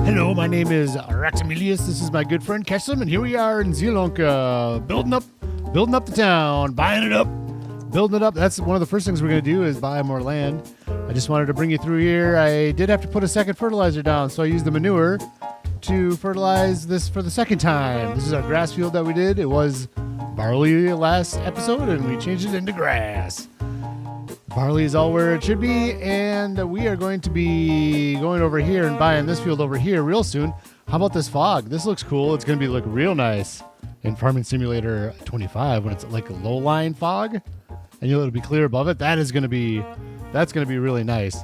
Hello, my name is Raximilius. This is my good friend Kesem, and here we are in Zielonka, building up the town, buying it up, building it up. That's one of the first things we're going to do is buy more land. I just wanted to bring you through here. I did have to put a second fertilizer down, so I used the manure to fertilize this for the second time. This is our grass field that we did. It was barley last episode, and we changed it into grass. Barley is all where it should be, and we are going to be going over here and buying this field over here real soon. How about this fog? This looks cool. It's going to be look real nice in Farming Simulator 25 when it's like a low-lying fog, and it'll be clear above it. That's going to be really nice.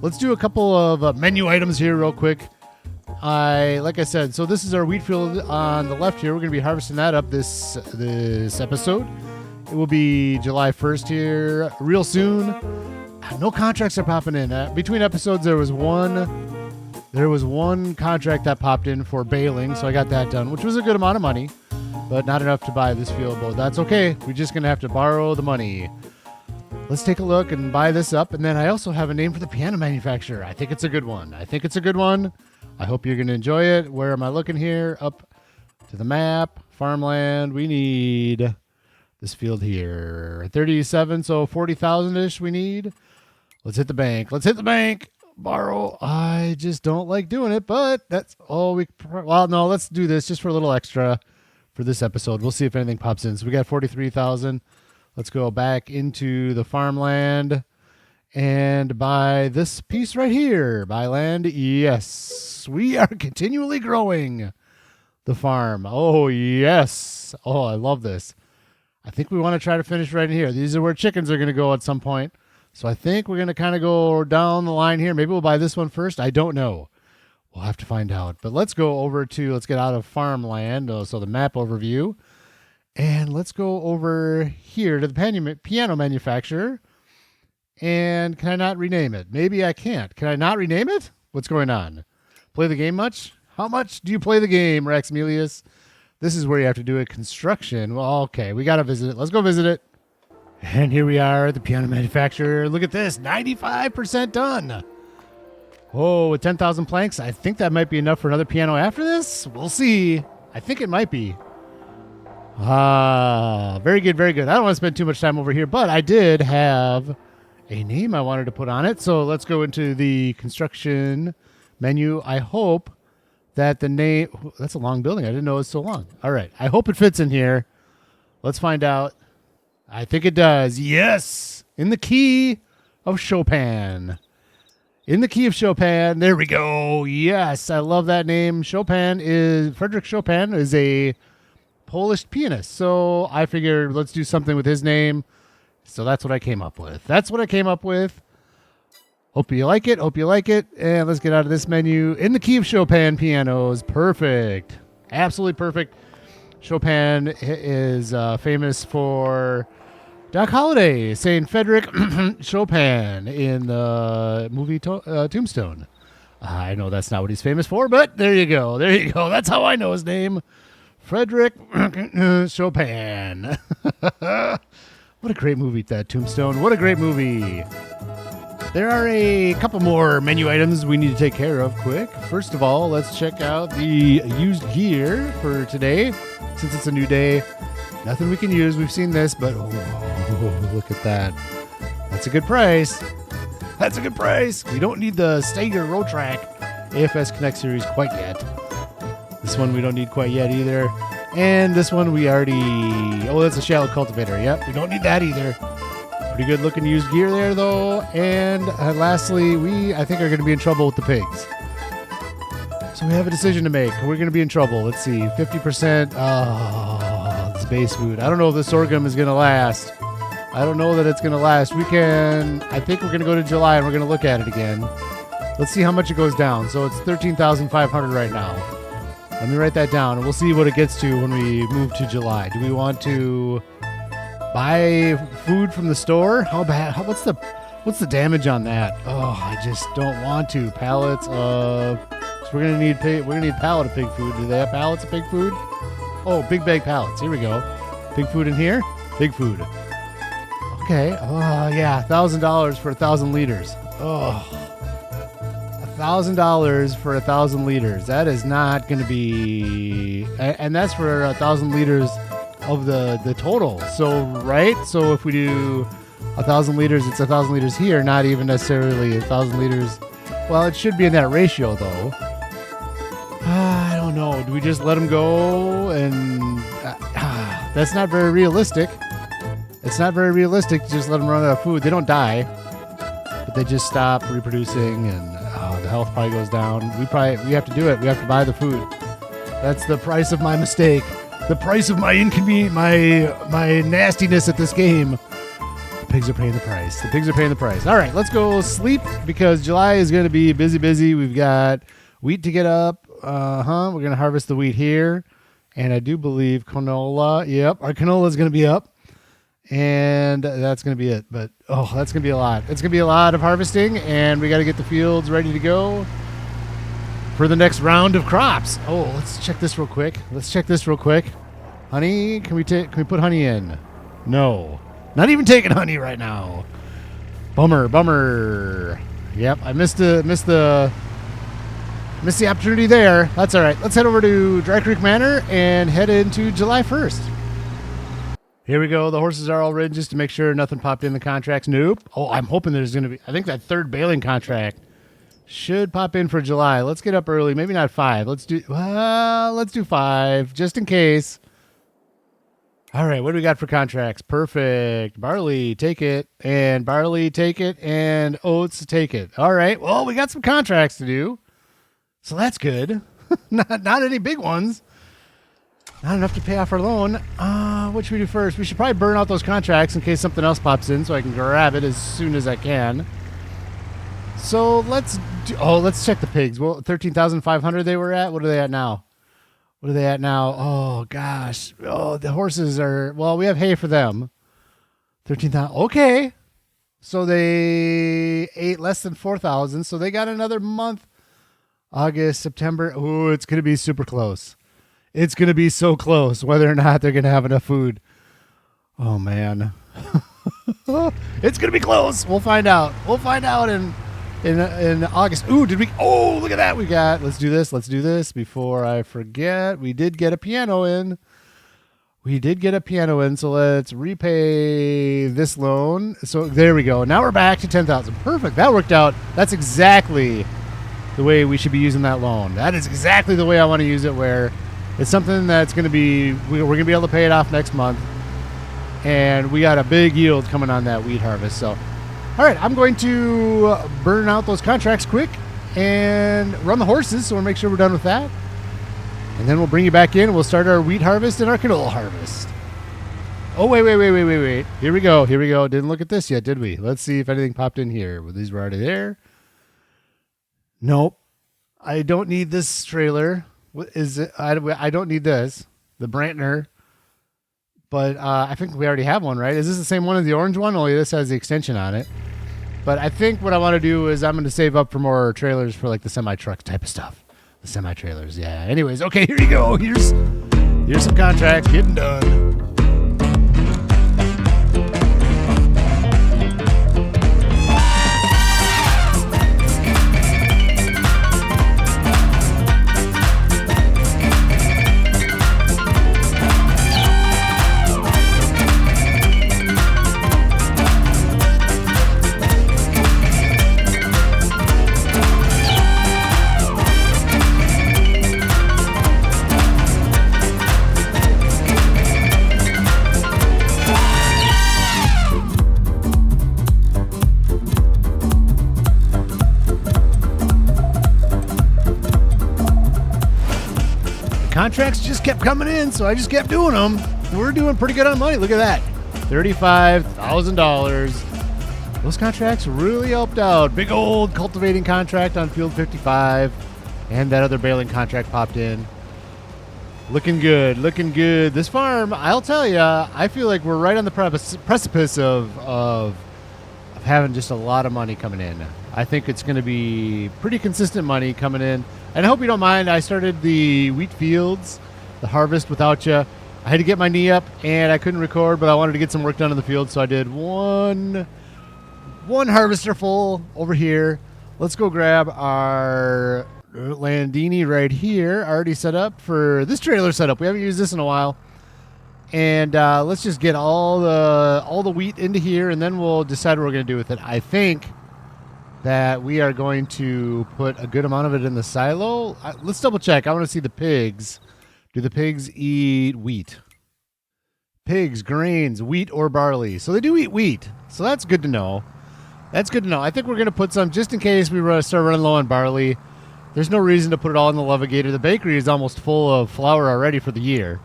Let's do a couple of menu items here real quick. Like I said, so this is our wheat field on the left here. We're going to be harvesting that up this episode. It will be July 1st here real soon. No contracts are popping in. Between episodes, there was one contract that popped in for baling, so I got that done, which was a good amount of money, but not enough to buy this field. But that's okay. We're just going to have to borrow the money. Let's take a look and buy this up. And then I also have a name for the piano manufacturer. I think it's a good one. I hope you're going to enjoy it. Where am I looking here? Up to the map. Farmland. We need this field here. 37, so 40,000-ish we need. Let's hit the bank. Borrow. I just don't like doing it, but that's all we... Well, no, let's do this just for a little extra for this episode. We'll see if anything pops in. So we got 43,000. Let's go back into the farmland and buy this piece right here. Buy land. Yes. We are continually growing the farm. Oh, yes. Oh, I love this. I think we want to try to finish right in here. These are where chickens are going to go at some point. So I think we're going to kind of go down the line here. Maybe we'll buy this one first. I don't know. We'll have to find out. But let's go over to, let's get out of farmland. So the map overview. And let's go over here to the piano manufacturer. And can I not rename it? Maybe I can't. Can I not rename it? What's going on? Play the game much? How much do you play the game, Raximilius? This is where you have to do a construction. Well, okay, we got to visit it. Let's go visit it. And here we are at the piano manufacturer. Look at this, 95% done. Oh, with 10,000 planks, I think that might be enough for another piano after this. We'll see. I think it might be. Very good, very good. I don't want to spend too much time over here, but I did have a name I wanted to put on it. So let's go into the construction menu. I hope that the name... That's a long building. I didn't know it was so long. All right. I hope it fits in here. Let's find out. I think it does. Yes! In the key of Chopin. There we go. Yes, I love that name. Frederick Chopin is a Polish pianist. So I figured let's do something with his name. So that's what I came up with. Hope you like it. And let's get out of this menu. In the key of Chopin pianos. Perfect. Absolutely perfect. Chopin is famous for Doc Holliday saying Frederick Chopin in the movie Tombstone. I know that's not what he's famous for, but there you go. That's how I know his name. Frederick Chopin. What a great movie, that Tombstone. What a great movie. There are a couple more menu items we need to take care of quick. First of all, let's check out the used gear for today. Since it's a new day, nothing we can use. We've seen this, but look at that. That's a good price. We don't need the Stager Road Track AFS Connect series quite yet. This one we don't need quite yet either. And this one we already... Oh, that's a shallow cultivator. Yep, we don't need that either. Pretty good looking used gear there, though. And lastly, I think are going to be in trouble with the pigs. So we have a decision to make. We're going to be in trouble. Let's see. 50%. Oh, this base food. I don't know if the sorghum is going to last. I don't know that it's going to last. I think we're going to go to July and we're going to look at it again. Let's see how much it goes down. So it's 13,500 right now. Let me write that down and we'll see what it gets to when we move to July. Do we want to buy food from the store? How bad? What's the damage on that? Oh, I just don't want to. Pallets of... So we're gonna need pallet of pig food. Do they have pallets of pig food? Oh, big bag pallets. Here we go. Pig food in here. Pig food. Okay. Oh yeah, $1,000 for 1,000 liters. Oh, $1,000 for 1,000 liters. That is not going to be, and that's for 1,000 liters of the total. So right. So if we do 1,000 liters, it's 1,000 liters here, not even necessarily 1,000 liters. Well, it should be in that ratio though. I don't know. Do we just let them go? And that's not very realistic. It's not very realistic to just let them run out of food. They don't die, but they just stop reproducing, and the health probably goes down. We have to do it. We have to buy the food. That's the price of my mistake. The price of my inconvenience, my nastiness at this game. The pigs are paying the price. The pigs are paying the price. All right, let's go sleep because July is going to be busy. We've got wheat to get up. We're going to harvest the wheat here. And I do believe canola. Yep, our canola is going to be up. And that's going to be it. But, that's going to be a lot. It's going to be a lot of harvesting. And we got to get the fields ready to go for the next round of crops. Oh, let's check this real quick. Honey, can we put honey in? No. Not even taking honey right now. Bummer. Yep, I missed the opportunity there. That's all right. Let's head over to Dry Creek Manor and head into July 1st. Here we go. The horses are all ridden just to make sure nothing popped in the contracts. Nope. Oh, I'm hoping there's going to be, I think that third baling contract should pop in for July. Let's get up early. Maybe not 5. Let's do 5 just in case. All right. What do we got for contracts? Perfect. Barley, take it. And barley, take it. And oats, take it. All right. Well, we got some contracts to do. So that's good. not any big ones. Not enough to pay off our loan. What should we do first? We should probably burn out those contracts in case something else pops in so I can grab it as soon as I can. So let's check the pigs. Well, 13,500 they were at. What are they at now? Oh, gosh. Oh, the horses are, well, we have hay for them. 13,000. Okay. So they ate less than 4,000. So they got another month. August, September. Oh, it's going to be super close. It's going to be so close whether or not they're going to have enough food. Oh, man. It's going to be close. We'll find out. In August. Ooh, look at that. Let's do this before I forget. We did get a piano in. So let's repay this loan. So there we go. Now we're back to 10,000. Perfect. That worked out. That's exactly the way we should be using that loan. That is exactly the way I want to use it, where it's something that's going to be, we're going to be able to pay it off next month. And we got a big yield coming on that wheat harvest. So, all right, I'm going to burn out those contracts quick and run the horses. So we'll make sure we're done with that. And then we'll bring you back in and we'll start our wheat harvest and our canola harvest. Oh, wait. Here we go. Didn't look at this yet, did we? Let's see if anything popped in here. Well, these were already there. Nope. I don't need this trailer. What is it? I don't need this. The Brantner. But I think we already have one, right? Is this the same one as the orange one? Only this has the extension on it. But I think what I want to do is I'm going to save up for more trailers for like the semi-truck type of stuff. The semi-trailers, yeah. Anyways, okay, here you go. Here's some contracts getting done. Contracts just kept coming in, so I just kept doing them. We're doing pretty good on money. Look at that. $35,000. Those contracts really helped out. Big old cultivating contract on field 55. And that other baling contract popped in. Looking good. This farm, I'll tell you, I feel like we're right on the precipice of having just a lot of money coming in. I think it's going to be pretty consistent money coming in. And I hope you don't mind, I started the wheat fields, the harvest without you. I had to get my knee up, and I couldn't record, but I wanted to get some work done in the field, so I did one one harvester full over here. Let's go grab our Landini right here, already set up for this trailer setup. We haven't used this in a while. And let's just get all the wheat into here, and then we'll decide what we're going to do with it. I think that we are going to put a good amount of it in the silo. Let's double check. I want to see the pigs. Do the pigs eat wheat? Pigs, grains, wheat, or barley. So they do eat wheat. So that's good to know. That's good to know. I think we're going to put some just in case we start running low on barley. There's no reason to put it all in the levigator. The bakery is almost full of flour already for the year.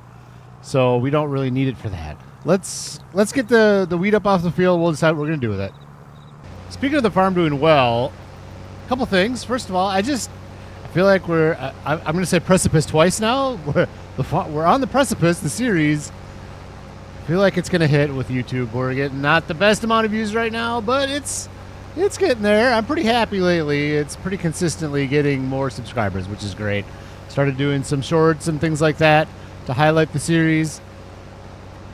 So we don't really need it for that. Let's get the wheat up off the field. We'll decide what we're going to do with it. Speaking of the farm doing well, a couple things. First of all, I feel like I'm going to say precipice twice now. We're on the precipice, the series. I feel like it's going to hit with YouTube. We're getting not the best amount of views right now, but it's getting there. I'm pretty happy lately. It's pretty consistently getting more subscribers, which is great. Started doing some shorts and things like that to highlight the series.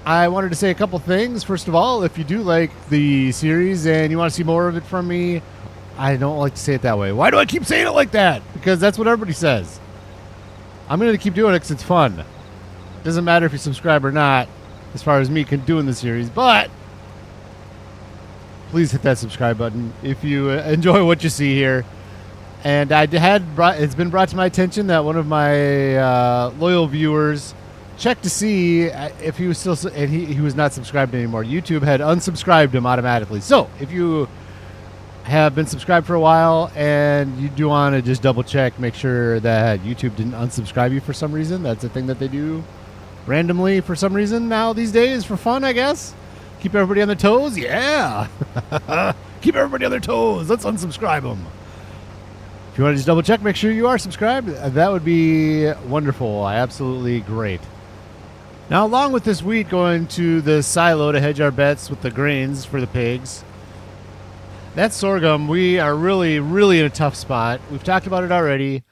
I wanted to say a couple things. First of all, if you do like the series and you want to see more of it from me, I don't like to say it that way. Why do I keep saying it like that? Because that's what everybody says. I'm going to keep doing it because it's fun. It doesn't matter if you subscribe or not, as far as me doing the series, but please hit that subscribe button if you enjoy what you see here. And it's been brought to my attention that one of my loyal viewers checked to see if he was still, and he was not subscribed anymore. YouTube had unsubscribed him automatically. So if you have been subscribed for a while and you do want to just double check, make sure that YouTube didn't unsubscribe you for some reason. That's a thing that they do randomly for some reason now these days for fun, I guess. Keep everybody on their toes. Yeah. Keep everybody on their toes. Let's unsubscribe them. If you want to just double check, make sure you are subscribed. That would be wonderful. Absolutely great. Now, along with this wheat going to the silo to hedge our bets with the grains for the pigs, that sorghum, we are really, really in a tough spot. We've talked about it already.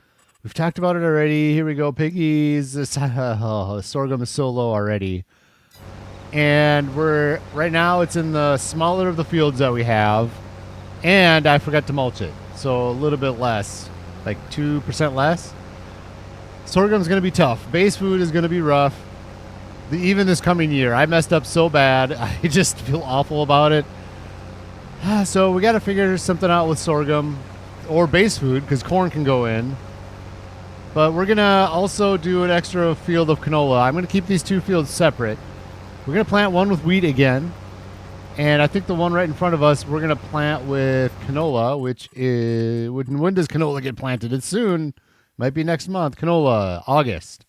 Here we go, piggies. The sorghum is so low already. And right now it's in the smaller of the fields that we have. And I forgot to mulch it. So a little bit less, like 2% less. Sorghum's going to be tough. Base food is going to be rough. Even this coming year, I messed up so bad. I just feel awful about it. So we got to figure something out with sorghum or base food because corn can go in. But we're going to also do an extra field of canola. I'm going to keep these two fields separate. We're going to plant one with wheat again. And I think the one right in front of us, we're going to plant with canola, which is... When does canola get planted? It's soon. Might be next month. Canola, August.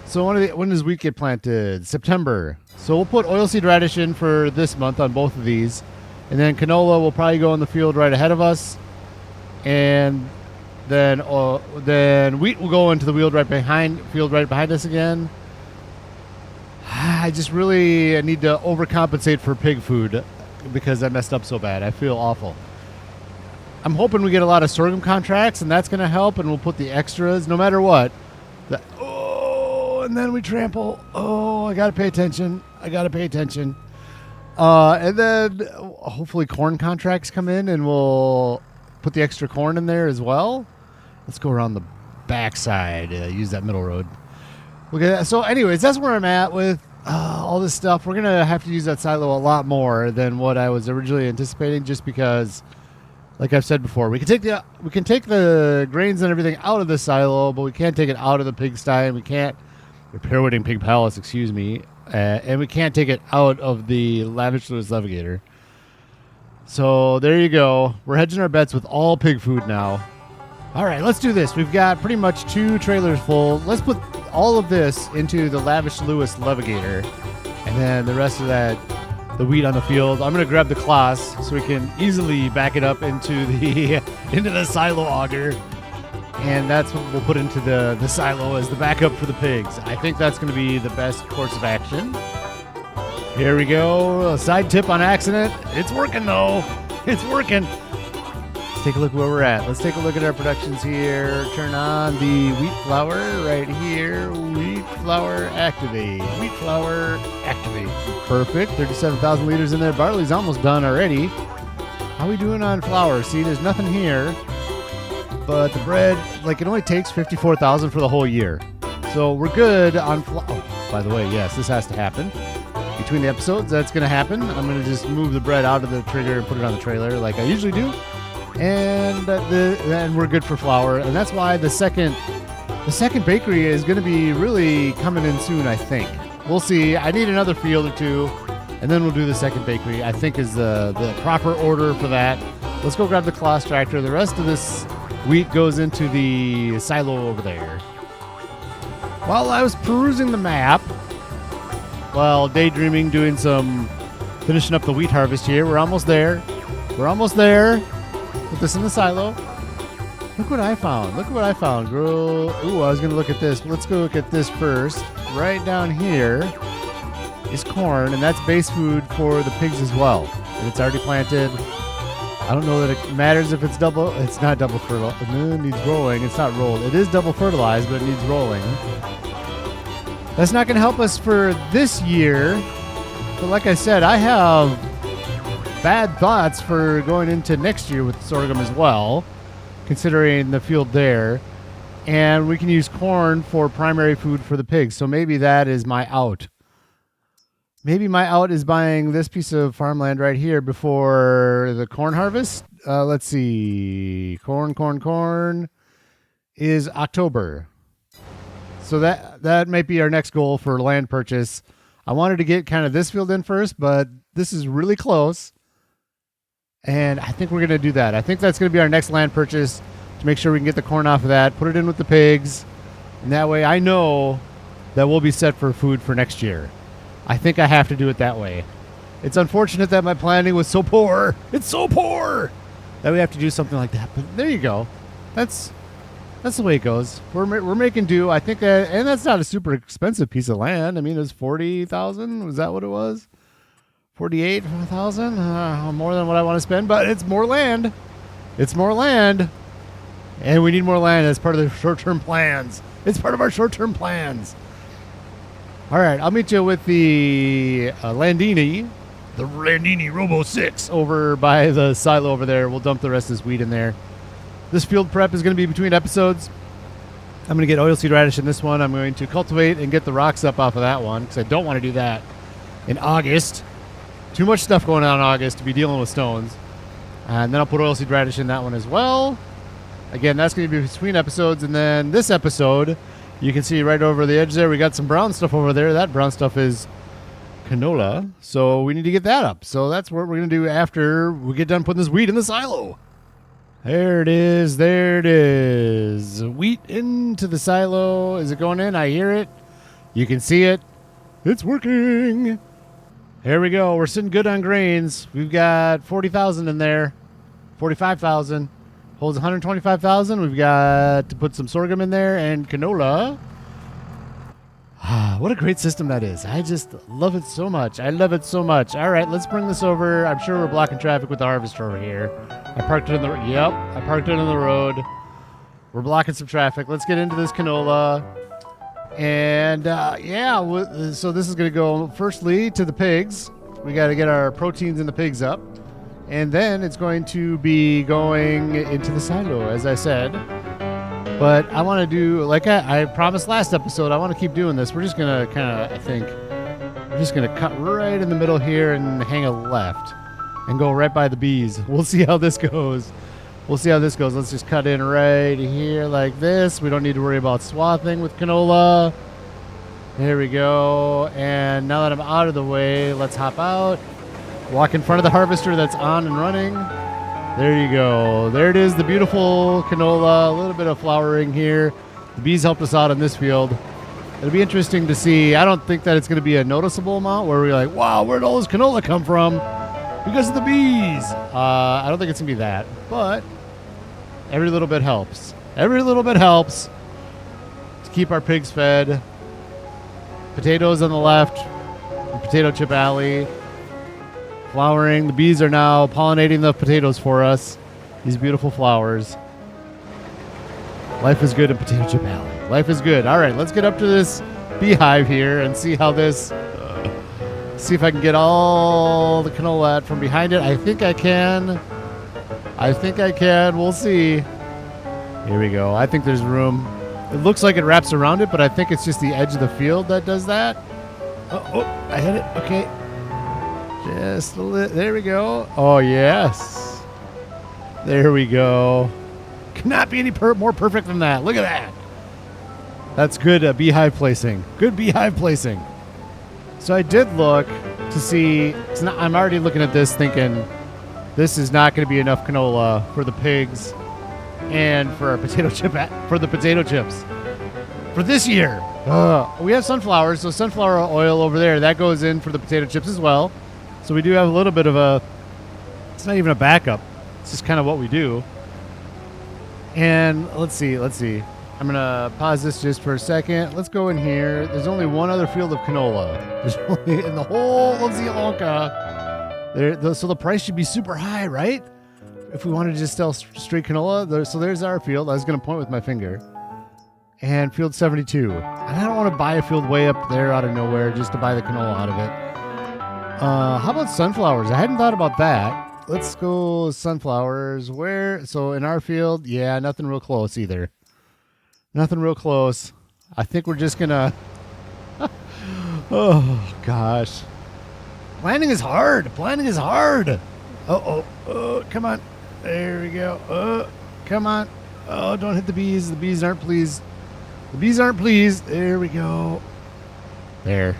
So when does wheat get planted? September. So we'll put oilseed radish in for this month on both of these. And then canola will probably go in the field right ahead of us. And then wheat will go into the field right behind us again. I just really need to overcompensate for pig food because I messed up so bad. I feel awful. I'm hoping we get a lot of sorghum contracts, and that's going to help, and we'll put the extras no matter what. And then we trample. Oh, I got to pay attention. And then hopefully corn contracts come in, and we'll put the extra corn in there as well. Let's go around the backside. Use that middle road. Okay, so anyways, that's where I'm at with all this stuff. We're going to have to use that silo a lot more than what I was originally anticipating just because, like I've said before, we can take the grains and everything out of the silo, but we can't take it out of the pigsty, and we can't repair wedding pig palace, excuse me, and we can't take it out of the lavish Lewis levigator. So there you go. We're hedging our bets with all pig food now. All right, let's do this. We've got pretty much 2 trailers full. Let's put all of this into the Lavish Lewis levigator, and then the rest of that, the wheat on the field. I'm going to grab the cloths so we can easily back it up into the silo auger, and that's what we'll put into the silo as the backup for the pigs. I think that's going to be the best course of action. Here we go. A side tip on accident. It's working, though. It's working. take a look where we're at. Let's take a look at our productions here. Turn on the wheat flour right here. Wheat flour activate. Wheat flour activate. Perfect. 37,000 liters in there. Barley's almost done already. How are we doing on flour? See, there's nothing here. But the bread, like, it only takes 54,000 for the whole year. So we're good on flour. Oh, by the way, yes, this has to happen. Between the episodes, that's going to happen. I'm going to just move the bread out of the trigger and put it on the trailer like I usually do. And then we're good for flour. And that's why the second bakery is going to be really coming in soon, I think. We'll see. I need another field or two, and then we'll do the second bakery, I think is the proper order for that. Let's go grab the Coloss tractor. The rest of this wheat goes into the silo over there. While I was perusing the map, while daydreaming, finishing up the wheat harvest here, we're almost there. We're almost there. Put this in the silo. Look what I found. Look what I found, girl. Ooh, I was going to look at this. But let's go look at this first. Right down here is corn, and that's base food for the pigs as well. And it's already planted. I don't know that it matters if it's double. It's not double fertilized. It needs rolling. It's not rolled. It is double fertilized, but it needs rolling. That's not going to help us for this year. But like I said, I have bad thoughts for going into next year with sorghum as well, considering the field there. And we can use corn for primary food for the pigs. So maybe that is my out. Maybe my out is buying this piece of farmland right here before the corn harvest. Let's see. Corn is October. So that might be our next goal for land purchase. I wanted to get kind of this field in first, but this is really close. And I think we're going to do that. I think that's going to be our next land purchase to make sure we can get the corn off of that, put it in with the pigs. And that way I know that we'll be set for food for next year. I think I have to do it that way. It's unfortunate that my planning was so poor. It's so poor that we have to do something like that. But there you go. That's the way it goes. We're making do. I think that, and that's not a super expensive piece of land. I mean, it was 40,000. Was that what it was? 48,000. More than what I want to spend, but it's more land. It's more land, and we need more land as part of the short-term plans. It's part of our short-term plans. All right, I'll meet you with the Landini Robo 6 over by the silo over there. We'll dump the rest of this wheat in there. This field prep is going to be between episodes. I'm going to get oilseed radish in this one. I'm going to cultivate and get the rocks up off of that one because I don't want to do that in August. Too much stuff going on in August to be dealing with stones. And then I'll put oilseed radish in that one as well. Again, that's going to be between episodes. And then this episode, you can see right over the edge there, we got some brown stuff over there. That brown stuff is canola. So we need to get that up. So that's what we're going to do after we get done putting this wheat in the silo. There it is. There it is. Wheat into the silo. Is it going in? I hear it. You can see it. It's working. Here we go. We're sitting good on grains. We've got 40,000 in there. 45,000. Holds 125,000. We've got to put some sorghum in there and canola. What a great system that is. I just love it so much. I love it so much. All right, let's bring this over. I'm sure we're blocking traffic with the harvester over here. I parked it in the road. We're blocking some traffic. Let's get into this canola. And so this is going to go firstly to the pigs. We got to get our proteins in the pigs up. And then it's going to be going into the silo, as I said. But I want to do, like I promised last episode, I want to keep doing this. We're just going to we're just going to cut right in the middle here and hang a left and go right by the bees. We'll see how this goes. Let's just cut in right here like this. We don't need to worry about swathing with canola. There we go. And now that I'm out of the way, let's hop out. Walk in front of the harvester that's on and running. There you go. There it is, the beautiful canola. A little bit of flowering here. The bees helped us out in this field. It'll be interesting to see. I don't think that it's going to be a noticeable amount where we're like, wow, where'd all this canola come from? Because of the bees. I don't think it's going to be that. But every little bit helps. Every little bit helps to keep our pigs fed. Potatoes on the left. Potato chip alley. Flowering. The bees are now pollinating the potatoes for us. These beautiful flowers. Life is good in Potato Chip Alley. Life is good. All right, let's get up to this beehive here and see how this... see if I can get all the canola out from behind it. I think I can. I think I can. We'll see. Here we go. I think there's room. It looks like it wraps around it, but I think it's just the edge of the field that does that. Oh, I hit it. Okay. Just a little. There we go. Oh, yes. There we go. Cannot be any more perfect than that. Look at that. That's good beehive placing. Good beehive placing. So I did look to see. I'm already looking at this thinking this is not going to be enough canola for the pigs and for our potato chip for the potato chips for this year. We have sunflowers, so sunflower oil over there that goes in for the potato chips as well. So we do have a little bit of a. It's not even a backup. It's just kind of what we do. And let's see. I'm going to pause this just for a second. Let's go in here. There's only one other field of canola. There's only in the whole of Zielonka. So the price should be super high, right? If we wanted to just sell straight canola. So there's our field. I was going to point with my finger. And field 72. And I don't want to buy a field way up there out of nowhere just to buy the canola out of it. How about sunflowers? I hadn't thought about that. Let's go sunflowers. Where? So in our field, yeah, nothing real close either. Nothing real close. I think we're just gonna... oh, gosh. Planting is hard. Planting is hard. Oh, come on. There we go. Come on. Oh, don't hit the bees. The bees aren't pleased. The bees aren't pleased. There we go. There.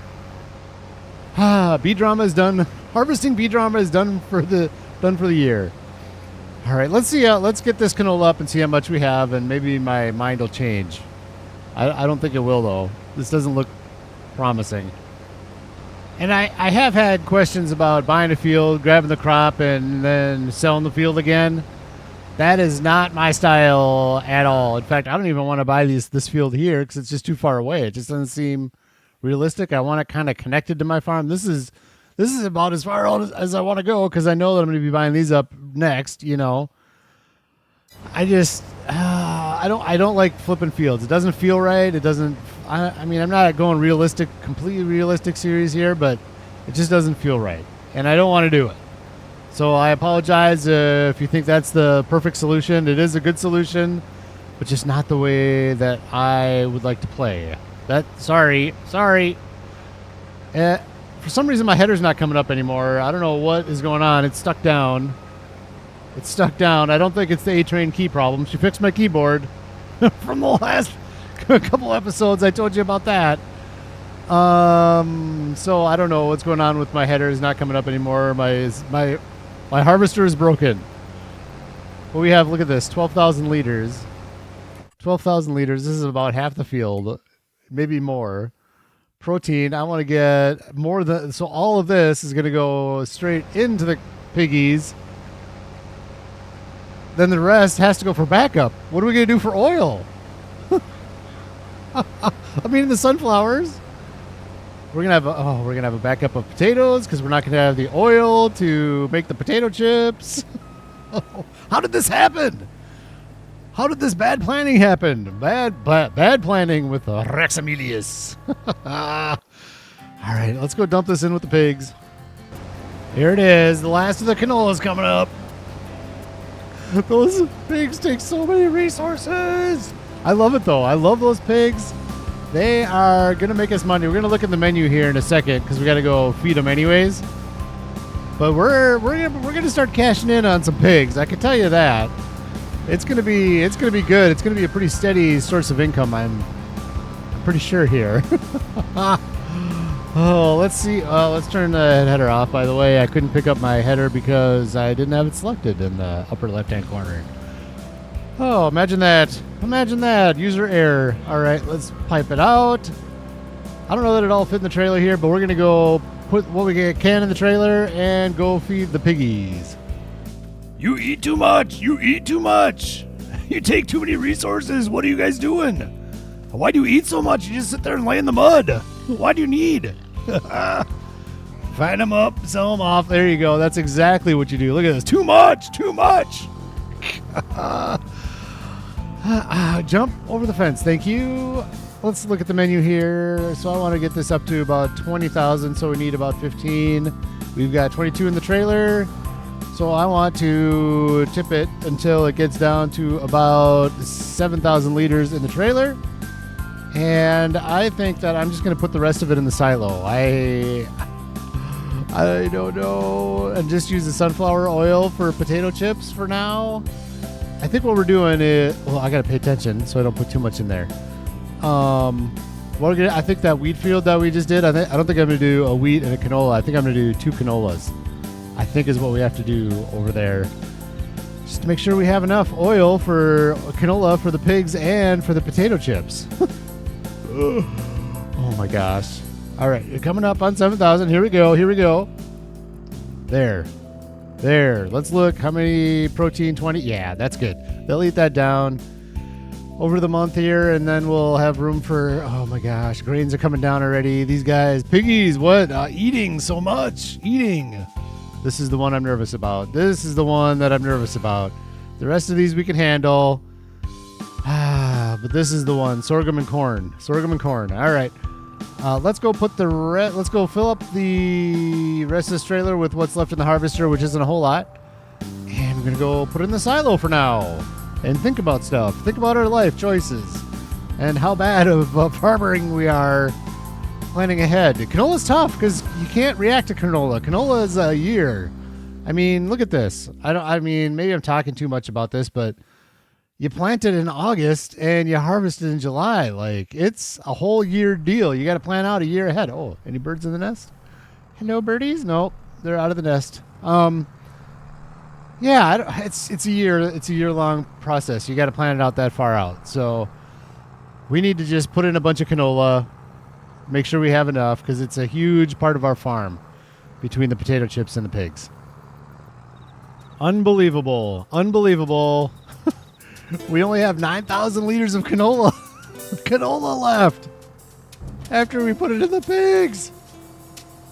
Bee drama is done. Harvesting bee drama is done for the year. All right, let's see. Let's get this canola up and see how much we have, and maybe my mind will change. I don't think it will, though. This doesn't look promising. And I have had questions about buying a field, grabbing the crop, and then selling the field again. That is not my style at all. In fact, I don't even want to buy this field here because it's just too far away. It just doesn't seem realistic. I want it kind of connected to my farm. This is about as far out as I want to go because I know that I'm going to be buying these up next. You know, I just I don't like flipping fields. It doesn't feel right. It doesn't. I mean, I'm not going completely realistic series here, but it just doesn't feel right, and I don't want to do it. So I apologize if you think that's the perfect solution. It is a good solution, but just not the way that I would like to play. Sorry. For some reason, my header's not coming up anymore. I don't know what is going on. It's stuck down. I don't think it's the A-Train key problem. She fixed my keyboard from the last couple episodes. I told you about that. So I don't know what's going on with my header. It's not coming up anymore. My harvester is broken. But we have, look at this, 12,000 liters. 12,000 liters. This is about half the field, maybe more. Protein, I want to get more than, so all of this is going to go straight into the piggies. Then the rest has to go for backup. What are we going to do for oil? I mean, the sunflowers. We're gonna have a backup of potatoes because we're not gonna have the oil to make the potato chips. How did this happen? How did this bad planning happen? Bad planning with Rex Emilius. All right, let's go dump this in with the pigs. Here it is. The last of the canola is coming up. Those pigs take so many resources. I love it though. I love those pigs. They are going to make us money. We're going to look at the menu here in a second because we got to go feed them anyways. But we're going to start cashing in on some pigs. I can tell you that. It's going to be good. It's going to be a pretty steady source of income. I'm pretty sure here. Oh, let's see. Let's turn the header off. By the way, I couldn't pick up my header because I didn't have it selected in the upper left-hand corner. Oh, imagine that. Imagine that. User error. All right, let's pipe it out. I don't know that it all fit in the trailer here, but we're going to go put what we can in the trailer and go feed the piggies. You eat too much. You eat too much. You take too many resources. What are you guys doing? Why do you eat so much? You just sit there and lay in the mud. Why do you need? Find them up, sell them off. There you go. That's exactly what you do. Look at this. Too much. Too much. Jump over the fence. Thank you. Let's look at the menu here. So I want to get this up to about 20,000. So we need about 15. We've got 22 in the trailer. So I want to tip it until it gets down to about 7,000 liters in the trailer. And I think that I'm just going to put the rest of it in the silo. I don't know. And just use the sunflower oil for potato chips for now. I think what we're doing is... Well, I got to pay attention so I don't put too much in there. I think that wheat field that we just did, I don't think I'm going to do a wheat and a canola. I think I'm going to do 2 canolas. I think is what we have to do over there. Just to make sure we have enough oil for canola for the pigs and for the potato chips. Oh my gosh. All right, you're coming up on 7,000. Here we go. There. Let's look. How many protein? 20? Yeah, that's good. They'll eat that down over the month here, and then we'll have room for, oh my gosh, grains are coming down already. These guys, piggies, what? Eating so much. Eating. This is the one I'm nervous about. This is the one that I'm nervous about. The rest of these we can handle. But this is the one. Sorghum and corn. All right. Let's go put let's go fill up the rest of this trailer with what's left in the harvester, which isn't a whole lot. And we're going to go put it in the silo for now. And think about stuff. Think about our life choices. And how bad of farming we are planning ahead. Canola's tough because you can't react to canola. Canola is a year. I mean, look at this. I mean, maybe I'm talking too much about this, but you plant it in August and you harvest it in July. Like, it's a whole year deal. You got to plan out a year ahead. Oh, any birds in the nest? Hello, birdies? Nope, they're out of the nest. Yeah, it's a year. It's a year-long process. You got to plan it out that far out. So we need to just put in a bunch of canola. Make sure we have enough because it's a huge part of our farm between the potato chips and the pigs. Unbelievable. We only have 9,000 liters of canola left after we put it in the pigs.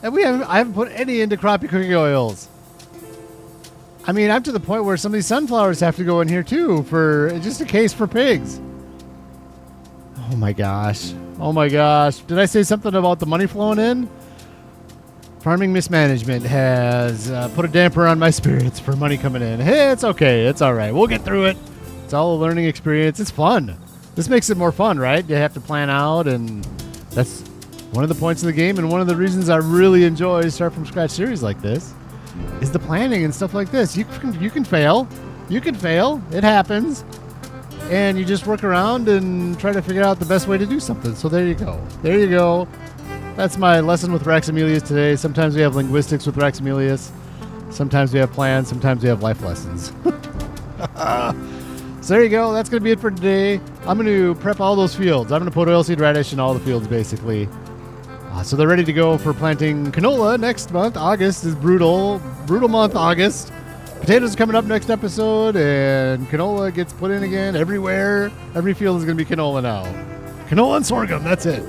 And I haven't put any into crappie cooking oils. I mean, I'm to the point where some of these sunflowers have to go in here too for just a case for pigs. Oh my gosh. Did I say something about the money flowing in? Farming mismanagement has put a damper on my spirits for money coming in. Hey, it's okay. It's all right. We'll get through it. It's all a learning experience. It's fun. This makes it more fun, right? You have to plan out, and that's one of the points of the game, and one of the reasons I really enjoy Start From Scratch series like this is the planning and stuff like this. You can fail. It happens. And you just work around and try to figure out the best way to do something. So there you go. That's my lesson with Raxamelius today. Sometimes we have linguistics with Raxamelius. Sometimes we have plans. Sometimes we have life lessons. So there you go. That's going to be it for today. I'm going to prep all those fields. I'm going to put oilseed radish in all the fields, basically. So they're ready to go for planting canola next month. August is brutal month, August. Potatoes are coming up next episode, and canola gets put in again everywhere. Every field is going to be canola now. Canola and sorghum, that's it.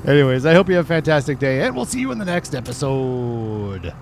Anyways, I hope you have a fantastic day, and we'll see you in the next episode.